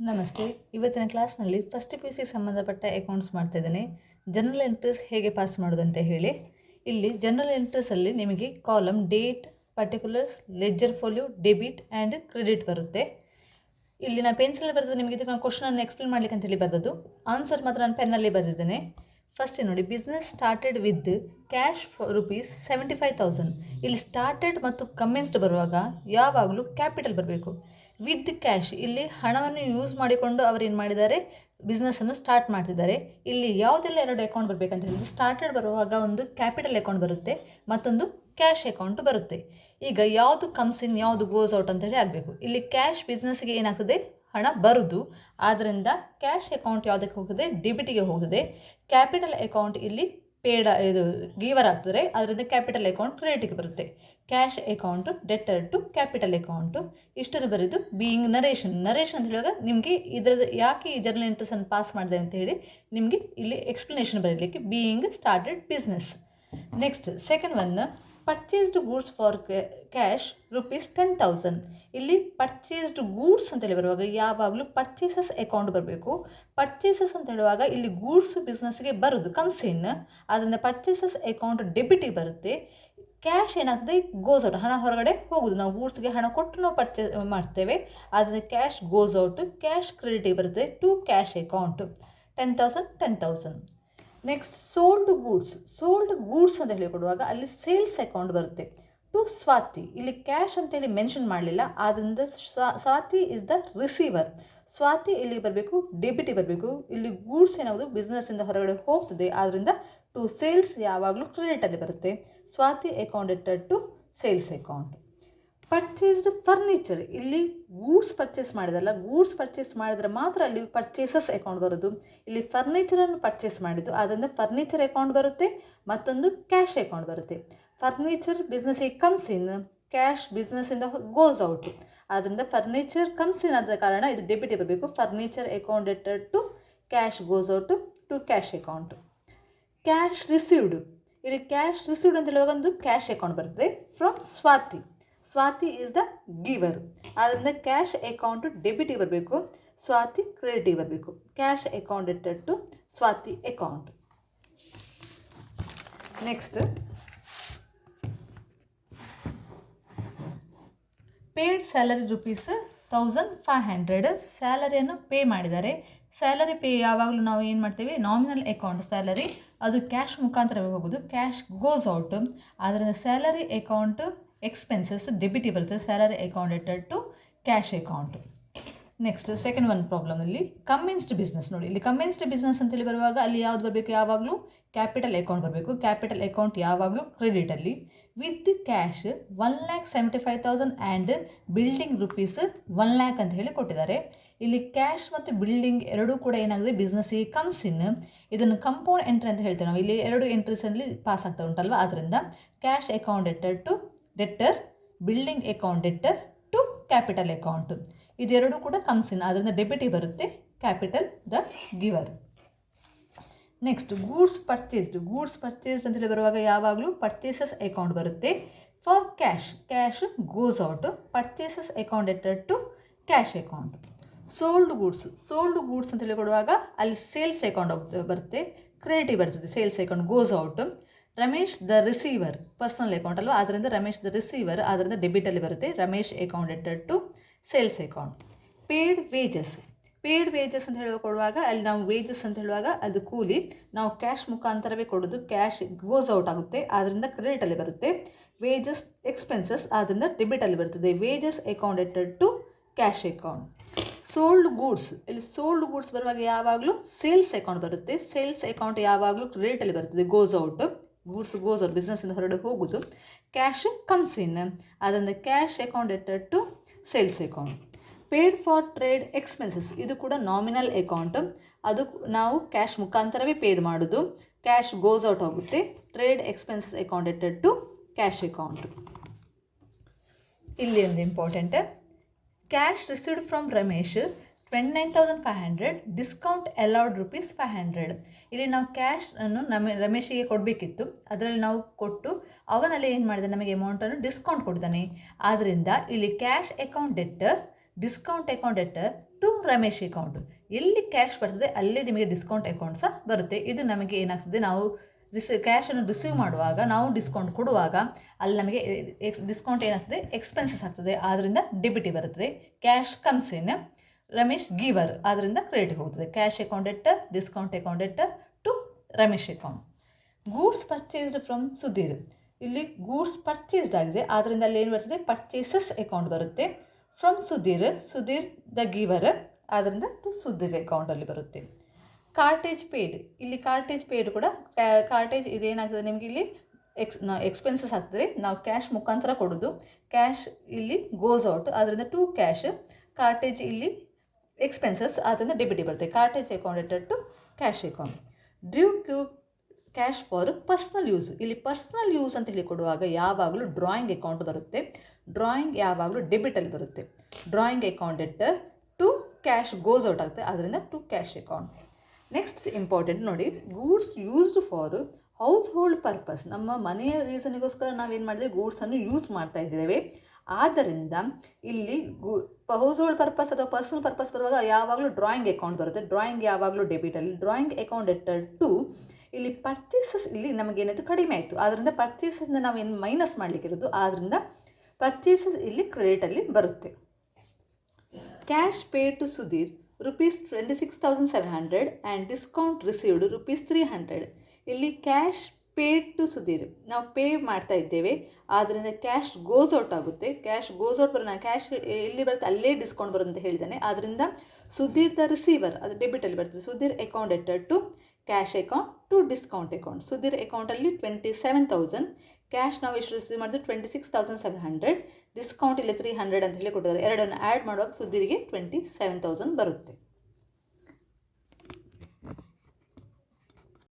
ನಮಸ್ತೆ. ಇವತ್ತಿನ ಕ್ಲಾಸ್ನಲ್ಲಿ ಫಸ್ಟ್ ಪಿ ಯು ಸಿ ಸಂಬಂಧಪಟ್ಟ ಅಕೌಂಟ್ಸ್ ಮಾಡ್ತಾ ಇದ್ದೇನೆ. ಜನರಲ್ ಎಂಟ್ರೀಸ್ ಹೇಗೆ ಪಾಸ್ ಮಾಡೋದು ಅಂತ ಹೇಳಿ. ಇಲ್ಲಿ ಜನರಲ್ ಎಂಟ್ರೀಸಲ್ಲಿ ನಿಮಗೆ column date, particulars, ledger folio, debit and credit ಬರುತ್ತೆ. ಇಲ್ಲಿ ನಾನು ಪೆನ್ಸಿಲಲ್ಲಿ ಬರೆದು ನಿಮಗೆ ಇದಕ್ಕೆ ನಾನು ಕ್ವಶನನ್ನು ಎಕ್ಸ್ಪ್ಲೇನ್ ಮಾಡಲಿಕ್ಕೆ ಅಂತೇಳಿ ಬರೆದದ್ದು. ಆನ್ಸರ್ ಮಾತ್ರ ನಾನು ಪೆನ್ನಲ್ಲಿ ಬರೆದಿದ್ದೇನೆ. ಫಸ್ಟ್ ನೋಡಿ, ಬಿಸ್ನೆಸ್ ಸ್ಟಾರ್ಟೆಡ್ ವಿತ್ ಕ್ಯಾಶ್ ₹75,000. ಇಲ್ಲಿ ಸ್ಟಾರ್ಟೆಡ್ ಮತ್ತು ಕಮೆನ್ಸ್ಡ್ ಬರುವಾಗ ಯಾವಾಗಲೂ ಕ್ಯಾಪಿಟಲ್ ಬರಬೇಕು. ವಿತ್ ಕ್ಯಾಶ್, ಇಲ್ಲಿ ಹಣವನ್ನು ಯೂಸ್ ಮಾಡಿಕೊಂಡು ಅವರು ಏನು ಮಾಡಿದ್ದಾರೆ, ಬಿಸ್ನೆಸ್ಸನ್ನು ಸ್ಟಾರ್ಟ್ ಮಾಡ್ತಿದ್ದಾರೆ. ಇಲ್ಲಿ ಯಾವುದೆಲ್ಲ ಎರಡು ಅಕೌಂಟ್ ಬರಬೇಕಂತ ಹೇಳಿದ್ರೆ, ಸ್ಟಾರ್ಟೆಡ್ ಬರುವಾಗ ಒಂದು ಕ್ಯಾಪಿಟಲ್ ಅಕೌಂಟ್ ಬರುತ್ತೆ, ಮತ್ತೊಂದು ಕ್ಯಾಶ್ ಅಕೌಂಟ್ ಬರುತ್ತೆ. ಈಗ ಯಾವುದು ಕಮ್ಸ್ ಇನ್, ಯಾವುದು ಗೋಸ್ ಔಟ್ ಅಂತೇಳಿ ಆಗಬೇಕು. ಇಲ್ಲಿ ಕ್ಯಾಶ್ ಬಿಸ್ನೆಸ್ಗೆ ಏನಾಗ್ತದೆ, ಹಣ ಬರುವುದು. ಆದ್ದರಿಂದ ಕ್ಯಾಶ್ ಅಕೌಂಟ್ ಯಾವುದಕ್ಕೆ ಹೋಗ್ತದೆ, ಡೆಬಿಟಿಗೆ ಹೋಗ್ತದೆ. ಕ್ಯಾಪಿಟಲ್ ಅಕೌಂಟ್ ಇಲ್ಲಿ ಇದು ಗೀವರ್ ಆಗ್ತದೆ, ಅದರಿಂದ ಕ್ಯಾಪಿಟಲ್ ಅಕೌಂಟ್ ಕ್ರೆಡಿಟಿಗೆ ಬರುತ್ತೆ. Cash account debtor to capital account. ಇಷ್ಟನ್ನು ಬರೆದು ಬೀಯಿಂಗ್ ನರೇಷನ್ ಅಂತ ಹೇಳುವಾಗ ನಿಮಗೆ ಇದರದ್ದು ಯಾಕೆ ಈ ಜರ್ನಲ್ ಎಂಟ್ರೀಸನ್ನು ಪಾಸ್ ಮಾಡಿದೆ ಅಂತ ಹೇಳಿ ನಿಮಗೆ ಇಲ್ಲಿ ಎಕ್ಸ್ಪ್ಲನೇಷನ್ ಬರೀಲಿಕ್ಕೆ, being started business. Next second one, purchased goods for cash ₹10,000. ಇಲ್ಲಿ ಪರ್ಚೇಸ್ಡ್ ಗೂಡ್ಸ್ ಅಂತೇಳಿ ಬರುವಾಗ ಯಾವಾಗಲೂ ಪರ್ಚೇಸಸ್ ಅಕೌಂಟ್ ಬರಬೇಕು. ಪರ್ಚೇಸಸ್ ಅಂತ ಹೇಳುವಾಗ ಇಲ್ಲಿ ಗೂಡ್ಸ್ ಬಿಸ್ನೆಸ್ಗೆ ಬರೋದು ಕಮ್ಸ್ ಇನ್, ಅದರಿಂದ ಪರ್ಚೇಸಸ್ ಅಕೌಂಟ್ ಡೆಬಿಟಿಗೆ ಬರುತ್ತೆ. ಕ್ಯಾಶ್ ಏನಾಗ್ತದೆ, ಗೋಸ್ ಔಟ್, ಹಣ ಹೊರಗಡೆ ಹೋಗುದು. ನಾವು ಗೂಡ್ಸ್ಗೆ ಹಣ ಕೊಟ್ಟು ನಾವು ಪರ್ಚೇಸ್ ಮಾಡ್ತೇವೆ, ಆದ್ದರಿಂದ ಕ್ಯಾಶ್ ಗೋಸ್ ಔಟ್, ಕ್ಯಾಶ್ ಕ್ರೆಡಿಟಿಗೆ ಬರುತ್ತೆ to cash account. 10,000. Next sold goods ಅಂತ ಹೇಳಿ ಕೊಡುವಾಗ ಅಲ್ಲಿ ಸೇಲ್ಸ್ ಅಕೌಂಟ್ ಬರುತ್ತೆ ಟು ಸ್ವಾತಿ. ಇಲ್ಲಿ ಕ್ಯಾಶ್ ಅಂತೇಳಿ ಮೆನ್ಷನ್ ಮಾಡಲಿಲ್ಲ, ಆದ್ದರಿಂದ Swathi is the receiver. Swathi ಇಲ್ಲಿ ಬರಬೇಕು, ಡೆಬಿಟಿ ಬರಬೇಕು. ಇಲ್ಲಿ ಗೂಡ್ಸ್ ಏನಾಗೋದು ಬಿಸ್ನೆಸ್ಸಿಂದ ಹೊರಗಡೆ ಹೋಗ್ತದೆ, ಆದ್ದರಿಂದ ಟು ಸೇಲ್ಸ್ ಯಾವಾಗಲೂ ಕ್ರೆಡಿಟಲ್ಲಿ ಬರುತ್ತೆ. Swathi account to sales account. Purchased furniture, ಇಲ್ಲಿ ಗೂಡ್ಸ್ ಪರ್ಚೇಸ್ ಮಾಡಿದಲ್ಲ, ಗೂಡ್ಸ್ ಪರ್ಚೇಸ್ ಮಾಡಿದರೆ ಮಾತ್ರ ಅಲ್ಲಿ ಪರ್ಚೇಸಸ್ ಅಕೌಂಟ್ ಬರೋದು. ಇಲ್ಲಿ ಫರ್ನಿಚರನ್ನು ಪರ್ಚೇಸ್ ಮಾಡಿದ್ದು, ಆದ್ದರಿಂದ ಫರ್ನಿಚರ್ ಅಕೌಂಟ್ ಬರುತ್ತೆ, ಮತ್ತೊಂದು ಕ್ಯಾಶ್ ಅಕೌಂಟ್ ಬರುತ್ತೆ. ಫರ್ನಿಚರ್ ಬಿಸ್ನೆಸ್ಸಿಗೆ ಕಮ್ಸ್ ಇನ್, ಕ್ಯಾಶ್ ಬಿಸ್ನೆಸ್ಸಿಂದ ಗೋಸ್ ಔಟ್, ಆದ್ದರಿಂದ ಫರ್ನಿಚರ್ ಕಮ್ಸ್ ಇನ್ ಆದ ಕಾರಣ ಇದು ಡೆಬಿಟಿ ಬರಬೇಕು. Furniture account debtor to cash goes out to cash account. Cash received, ಇಲ್ಲಿ ಕ್ಯಾಶ್ ರಿಸೀವ್ಡ್ ಅಂತ ಹೇಳುವಾಗ ಒಂದು ಕ್ಯಾಶ್ ಅಕೌಂಟ್ ಬರ್ತದೆ from Swathi. Swathi is the giver, ಆದ್ದರಿಂದ ಕ್ಯಾಶ್ ಅಕೌಂಟು ಡೆಬಿಟಿಗೆ ಬರಬೇಕು, ಸ್ವಾತಿ ಕ್ರೆಡಿಟಿಗೆ ಬರಬೇಕು. Cash account debtor to Swathi account. Next paid salary ₹1,500. ಸ್ಯಾಲರಿಯನ್ನು pay ಮಾಡಿದ್ದಾರೆ. ಸ್ಯಾಲರಿ ಪೇ ಯಾವಾಗಲೂ ನಾವು ಏನು ಮಾಡ್ತೇವೆ, ನಾಮಿನಲ್ ಅಕೌಂಟ್ ಸ್ಯಾಲರಿ ಅದು ಕ್ಯಾಶ್ ಮುಖಾಂತರವೇ ಹೋಗೋದು, ಕ್ಯಾಶ್ ಗೋಸ್ ಔಟ್, ಆದ್ದರಿಂದ ಸ್ಯಾಲರಿ ಅಕೌಂಟ್ ಎಕ್ಸ್ಪೆನ್ಸಸ್ ಡೆಬಿಟಿ ಬರುತ್ತೆ. Salary account debtor to cash account. Next second one ಪ್ರಾಬ್ಲಮಲ್ಲಿ ಕಮೆನ್ಸ್ಡ್ ಬಿಸ್ನೆಸ್ ನೋಡಿ. ಇಲ್ಲಿ ಕಮೆನ್ಸ್ಡ್ ಬಿಸ್ನೆಸ್ ಅಂತೇಳಿ ಬರುವಾಗ ಅಲ್ಲಿ ಯಾವುದು ಬರಬೇಕು, ಯಾವಾಗಲೂ ಕ್ಯಾಪಿಟಲ್ ಅಕೌಂಟ್ ಬರಬೇಕು. ಕ್ಯಾಪಿಟಲ್ ಅಕೌಂಟ್ ಯಾವಾಗಲೂ ಕ್ರೆಡಿಟಲ್ಲಿ. ವಿತ್ ಕ್ಯಾಶ್ 1,75,000 ಆ್ಯಂಡ್ ಬಿಲ್ಡಿಂಗ್ ₹1,00,000 ಅಂತ ಹೇಳಿ ಕೊಟ್ಟಿದ್ದಾರೆ. ಇಲ್ಲಿ ಕ್ಯಾಶ್ ಮತ್ತು ಬಿಲ್ಡಿಂಗ್ ಎರಡೂ ಕೂಡ ಏನಾಗಿದೆ, ಬಿಸ್ನೆಸ್ಸಿಗೆ ಕಮ್ಸ್ ಇನ್. ಇದನ್ನು ಕಂಪೌಂಡ್ ಎಂಟ್ರಿ ಅಂತ ಹೇಳ್ತೇವೆ ನಾವು. ಇಲ್ಲಿ ಎರಡು ಎಂಟ್ರೀಸಲ್ಲಿ ಪಾಸ್ ಆಗ್ತಾ ಉಂಟಲ್ವ, ಆದ್ದರಿಂದ cash account debtor to debtor, building account debtor to capital account. ಇದೆರಡೂ ಕೂಡ ಕಮ್ಸ್ ಇನ್, ಅದರಿಂದ ಡೆಬಿಟಿ ಬರುತ್ತೆ, capital the giver. Next goods purchased ಅಂತೇಳಿ ಬರುವಾಗ ಯಾವಾಗಲೂ ಪರ್ಚೇಸಸ್ ಅಕೌಂಟ್ ಬರುತ್ತೆ. For cash goes out, purchases account debtor to cash account. Sold goods ಅಂತೇಳಿ ಕೊಡುವಾಗ ಅಲ್ಲಿ ಸೇಲ್ಸ್ ಅಕೌಂಟ್ ಬರುತ್ತೆ, ಕ್ರೆಡಿಟಿಗೆ ಬರ್ತದೆ. Sales account goes out. Ramesh the receiver, personal account ಅಲ್ವಾ, ಆದ್ದರಿಂದ ರಮೇಶ್ ದ ರಿಸೀವರ್, ಆದ್ದರಿಂದ ಡೆಬಿಟಲ್ಲಿ ಬರುತ್ತೆ. Ramesh account debtor to sales account. Paid wages ಅಂತ ಹೇಳುವ ಕೊಡುವಾಗ ಅಲ್ಲಿ ನಾವು ವೇಜಸ್ ಅಂತ ಹೇಳುವಾಗ ಅದು ಕೂಲಿ, ನಾವು ಕ್ಯಾಶ್ ಮುಖಾಂತರವೇ ಕೊಡೋದು, ಕ್ಯಾಶ್ ಗೋಸ್ ಔಟ್ ಆಗುತ್ತೆ, ಆದ್ದರಿಂದ ಕ್ರೆಡಿಟಲ್ಲಿ ಬರುತ್ತೆ. ವೇಜಸ್ ಎಕ್ಸ್ಪೆನ್ಸಸ್, ಆದ್ದರಿಂದ ಡೆಬಿಟಲ್ಲಿ ಬರ್ತದೆ. Wages account debtor to cash account. Sold goods, ಇಲ್ಲಿ ಸೋಲ್ಡ್ ಗೂಡ್ಸ್ ಬರುವಾಗ ಯಾವಾಗಲೂ ಸೇಲ್ಸ್ ಅಕೌಂಟ್ ಬರುತ್ತೆ. ಸೇಲ್ಸ್ ಅಕೌಂಟ್ ಯಾವಾಗಲೂ ಕ್ರೆಡಿಟಲ್ಲಿ ಬರ್ತದೆ, goes out, goods goes out, ಬಿಸ್ನೆಸ್ಸಿಂದ ಹೊರಗಡೆ ಹೋಗೋದು. ಕ್ಯಾಶ್ ಕಮ್ಸ್ ಇನ್, ಅದರಿಂದ cash account debtor to sales account. Paid for trade expenses, ಇದು ಕೂಡ ನಾಮಿನಲ್ ಅಕೌಂಟ್, ಅದು ನಾವು ಕ್ಯಾಶ್ ಮುಖಾಂತರವೇ ಪೇಡ್ ಮಾಡೋದು. ಕ್ಯಾಶ್ ಗೋಸ್ ಔಟ್ ಆಗುತ್ತೆ. Trade expenses account debtor to cash account. ಇಲ್ಲಿ ಒಂದು important, cash received from Ramesh 29,500, discount allowed ₹500. ಇಲ್ಲಿ ನಾವು ಕ್ಯಾಶ್ ಅನ್ನು ರಮೇಶಿಗೆ ಕೊಡಬೇಕಿತ್ತು, ಅದರಲ್ಲಿ ನಾವು ಕೊಟ್ಟು ಅವನಲ್ಲಿ ಏನು ಮಾಡಿದೆ, ನಮಗೆ ಅಮೌಂಟನ್ನು ಡಿಸ್ಕೌಂಟ್ ಕೊಡ್ತಾನೆ. ಆದ್ದರಿಂದ ಇಲ್ಲಿ cash account debtor, discount account debtor to Ramesh account. ಎಲ್ಲಿ ಕ್ಯಾಶ್ ಬರ್ತದೆ ಅಲ್ಲಿ ನಿಮಗೆ ಡಿಸ್ಕೌಂಟ್ ಅಕೌಂಟ್ ಸಹ ಬರುತ್ತೆ. ಇದು ನಮಗೆ ಏನಾಗ್ತದೆ, ನಾವು ಕ್ಯಾಶನ್ನು ರಿಸೀವ್ ಮಾಡುವಾಗ, ನಾವು ಡಿಸ್ಕೌಂಟ್ ಕೊಡುವಾಗ ಅಲ್ಲಿ ನಮಗೆ ಡಿಸ್ಕೌಂಟ್ ಏನಾಗ್ತದೆ, ಎಕ್ಸ್ಪೆನ್ಸಸ್ ಆಗ್ತದೆ, ಆದ್ದರಿಂದ ಡೆಬಿಟಿ ಬರುತ್ತದೆ. Cash comes in, Ramesh giver, ಆದ್ದರಿಂದ ಕ್ರೆಡಿಟ್ ಹೋಗ್ತದೆ. ಕ್ಯಾಶ್ ಅಕೌಂಟ್ ಎಟ್ ಡಿಸ್ಕೌಂಟ್ ಅಕೌಂಟ್ ಎಟ್ to Ramesh account. Goods purchased from Sudhir, ಇಲ್ಲಿ ಗೂಡ್ಸ್ ಪರ್ಚೇಸ್ಡ್ ಆಗಿದೆ, ಆದ್ದರಿಂದ ಅಲ್ಲಿ ಏನು ಬರ್ತದೆ, ಪರ್ಚೇಸಸ್ ಅಕೌಂಟ್ ಬರುತ್ತೆ. From Sudhir, Sudhir the giver, ಆದ್ದರಿಂದ ಟು ಸುಧೀರ್ ಅಕೌಂಟಲ್ಲಿ ಬರುತ್ತೆ. ಕಾರ್ಟೇಜ್ ಪೇಯ್ಡ್, ಇಲ್ಲಿ ಕಾರ್ಟೇಜ್ ಪೇಯ್ಡ್ ಕೂಡ ಕಾರ್ಟೇಜ್ ಇದೇನಾಗ್ತದೆ ನಿಮಗೆ ಇಲ್ಲಿ ಎಕ್ಸ್ಪೆನ್ಸಸ್ ಆಗ್ತದೆ, ನಾವು ಕ್ಯಾಶ್ ಮುಖಾಂತರ ಕೊಡೋದು. ಕ್ಯಾಶ್ ಇಲ್ಲಿ ಗೋಸ್ ಔಟ್, ಆದ್ದರಿಂದ ಟು ಕ್ಯಾಶ್. ಕಾರ್ಟೇಜ್ ಇಲ್ಲಿ ಎಕ್ಸ್ಪೆನ್ಸಸ್, ಆದ್ದರಿಂದ ಡೆಬಿಟಿ ಬರುತ್ತೆ. Cartage account to cash account. Drew cash for personal use, ಇಲ್ಲಿ ಪರ್ಸ್ನಲ್ ಯೂಸ್ ಅಂತ ಹೇಳಿ ಕೊಡುವಾಗ ಯಾವಾಗಲೂ ಡ್ರಾಯಿಂಗ್ ಅಕೌಂಟ್ ಬರುತ್ತೆ. ಡ್ರಾಯಿಂಗ್ ಯಾವಾಗಲೂ ಡೆಬಿಟಲ್ಲಿ ಬರುತ್ತೆ. Drawing account to cash goes out ಆಗುತ್ತೆ, ಆದ್ದರಿಂದ to cash account. Next important ನೋಡಿ, goods used for household purpose, ನಮ್ಮ ಮನೆಯ ರೀಸನಿಗೋಸ್ಕರ ನಾವೇನು ಮಾಡಿದೆ, ಗೂಡ್ಸನ್ನು ಯೂಸ್ ಮಾಡ್ತಾ ಇದ್ದೇವೆ. ಆದ್ದರಿಂದ ಇಲ್ಲಿ ಹೌಸ್ ಹೋಲ್ಡ್ ಪರ್ಪಸ್ ಅಥವಾ ಪರ್ಸನಲ್ ಪರ್ಪಸ್ ಬರುವಾಗ ಯಾವಾಗಲೂ ಡ್ರಾಯಿಂಗ್ ಅಕೌಂಟ್ ಬರುತ್ತೆ. ಡ್ರಾಯಿಂಗ್ ಯಾವಾಗಲೂ ಡೆಬಿಟಲ್ಲಿ. ಡ್ರಾಯಿಂಗ್ ಅಕೌಂಟ್ ಟು ಇಲ್ಲಿ ಪರ್ಚೇಸಸ್, ಇಲ್ಲಿ ನಮಗೇನಾಯಿತು, ಕಡಿಮೆ ಆಯಿತು, ಆದ್ದರಿಂದ ಪರ್ಚೇಸಸ್ನ ನಾವೇನು ಮೈನಸ್ ಮಾಡಲಿಕ್ಕಿರೋದು, ಆದ್ದರಿಂದ ಪರ್ಚೇಸಸ್ ಇಲ್ಲಿ ಕ್ರೆಡಿಟಲ್ಲಿ ಬರುತ್ತೆ. Cash paid to Sudhir rupees 26,700 and discount received rupees 300. ಇಲ್ಲಿ ಕ್ಯಾಶ್ ಪೇಡ್ ಟು ಸುಧೀರ್, ನಾವು ಪೇ ಮಾಡ್ತಾ ಇದ್ದೇವೆ, ಆದ್ದರಿಂದ ಕ್ಯಾಶ್ ಗೋಸ್ ಔಟ್ ಆಗುತ್ತೆ. ಕ್ಯಾಶ್ ಗೋಸ್ ಔಟ್ ಬರೋಣ, ಕ್ಯಾಶ್ ಎಲ್ಲಿ ಬರುತ್ತೆ ಅಲ್ಲೇ ಡಿಸ್ಕೌಂಟ್ ಬರುತ್ತೆ ಅಂತ ಹೇಳಿದ್ದಾನೆ, ಆದ್ದರಿಂದ ಸುಧೀರ್ ದ ರಿಸೀವರ್, ಅದು ಡೆಬಿಟಲ್ಲಿ ಬರ್ತದೆ. Sudhir account to cash account to discount account. Sudhir ಅಕೌಂಟಲ್ಲಿ 27,000, ಕ್ಯಾಶ್ ನಾವು ಎಷ್ಟು ರಿಸೀವ್ ಮಾಡಿದ್ರು 26,700, ಡಿಸ್ಕೌಂಟ್ ಇಲ್ಲಿ 300 ಅಂತ ಹೇಳಿ ಕೊಟ್ಟಿದ್ದಾರೆ. ಎರಡನ್ನು ಆ್ಯಡ್ ಮಾಡುವಾಗ ಸುಧೀರಿಗೆ 27,000 ಬರುತ್ತೆ.